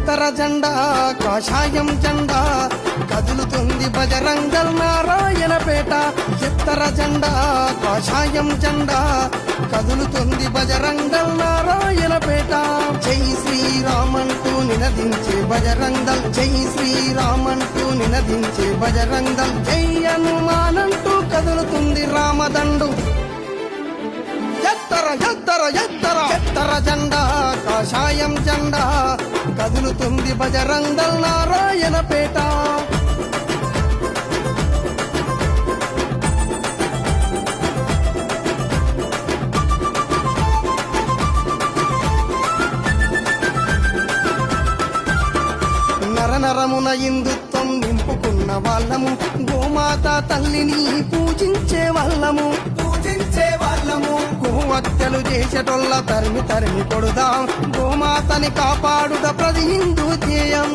ఎత్తర జెండా కాషాయం జెండా కదులుతుంది బజరంగల్ నారాయణపేట. ఎత్తర జెండా కాషాయం జెండా కదులుతుంది బజరంగల్ నారాయణపేట. జై శ్రీరామంటూ నినదించే బజరంగల్, జై శ్రీరామంటూ నినదించే బజరంగల్, జై హనుమానంటూ కదులుతుంది రామదండు. ఎత్తర ఎత్తర ఎత్తర ఎత్తర జెండా కాషాయం జెండా కదులుతుంది బజరంగల్ నారాయణపేట. నరనరమున హిందుత్వం నింపుకున్న వాళ్ళము, గోమాత తల్లిని పూజించే వాళ్ళము, గోహత్యలు చేసేటోళ్ళ తరిమి తరిమి కొడుదాం. గోమాతని కాపాడుట ప్రతి హిందూ ధ్యేయం.